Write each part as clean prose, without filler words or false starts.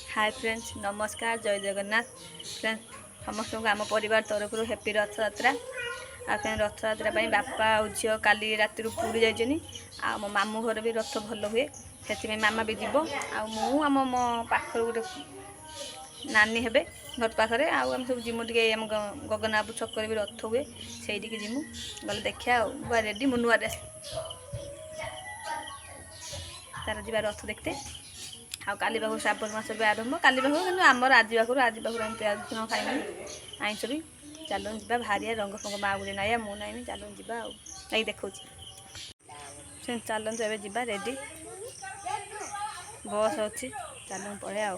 Hi friends नमस्कार जय Jagannath friends समस्त को आम परिवार तरफ हैप्पी रथ यात्रा आ फ्रेंड रथ यात्रा बापा और झील काली राति पुरी जाइए आ मो मामू घर भी रथ भल हुए से मामा भी जीव आ मो पाखर गोटे नानी हे घर पाखे आम सब जिमु टे गगनाबू छक भी रथ हुए से जिमु गले देखा रेडी मु नुआ ड्रेस तार जी रथ देखते काली पाखु श्रावण मास भी आरंभ काली पाखु कि आमर आज पाखु आज दिन खाइबी आईस भी चलो जा भारी रंग फंग माँ गुड़े नाया मु नाइमी चलो जा देखा चलत ए जा रेडी बस अच्छी चलो पड़े आ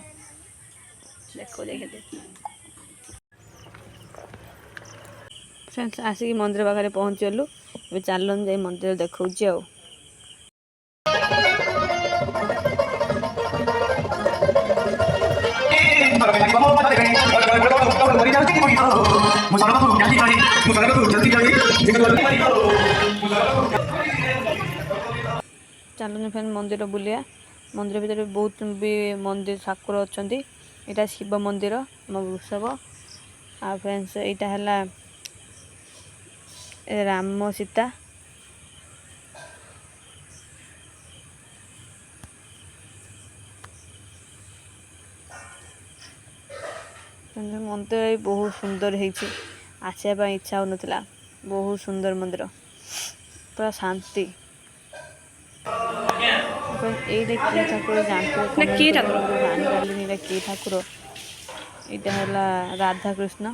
देखो देखे फ्रेंड्स आसिक मंदिर पाखे पहुँचलु ए चलन जा मंदिर देखा चलो फ्रेंड मंदिर बुलिया मंदिर भीतर बहुत भी मंदिर ठाकुर अच्छा यहाँ शिव मंदिर आम वृषभ आ फ्रेंड्स यहाँ है राम सीता मंदिर बहुत सुंदर आसापा इच्छा हो बहुत सुंदर मंदिर पूरा शांति ये ठाकुर जानते जानी कि ठाकुर यहाँ है राधा कृष्ण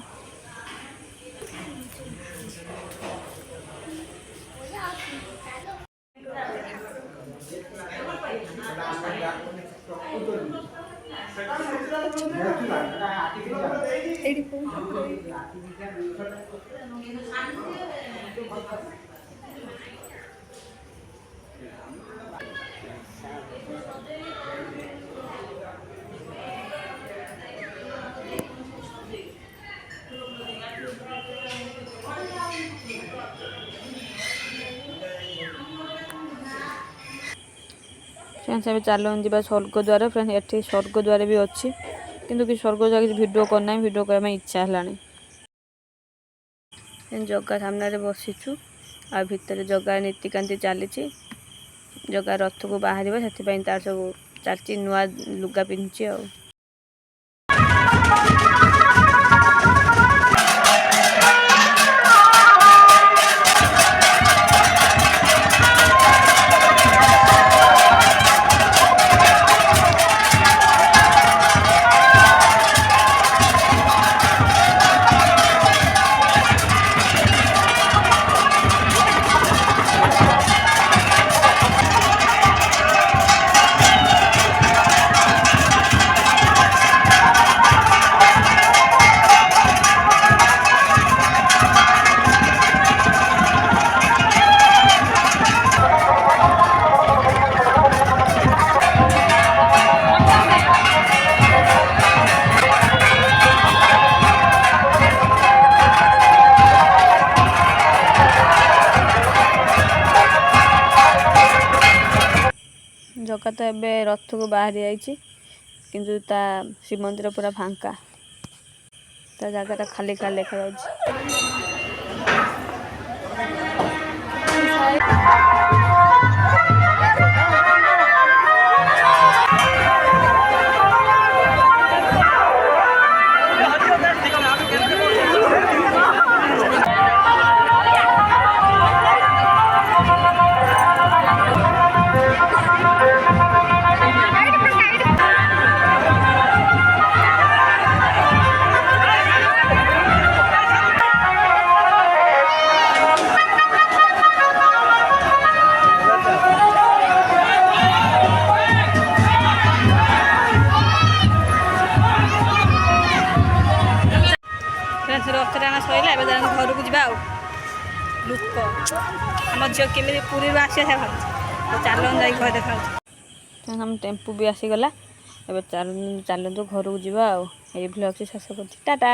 फ्रेंड्स अभी चलन जा स्वर्गद्वार फ्रेंड्स ये स्वर्गद्वार भी अच्छी किंतु कि स्वर्गद्वार किसी भिडियो करना भिडियो करने इच्छा है जगह सामने बसीचु आ भितर जगह नीतिकांति चली जगह रथ को बाहर से तार सब चलती नुआ लुगा पिंधि आ जगह तो एबे रथ को बाहर जाइए किंतु ता शिव मंदिर पूरा फांका ता जगह खाली खाली देखा रथ टाणा सैला एवं घर को जा लुक आम झील केमी पूरी आसा भाव चलन जा घर देखा हम टेम्पू भी आसीगला चलतु घर को जा ये अच्छी शेष कर टाटा।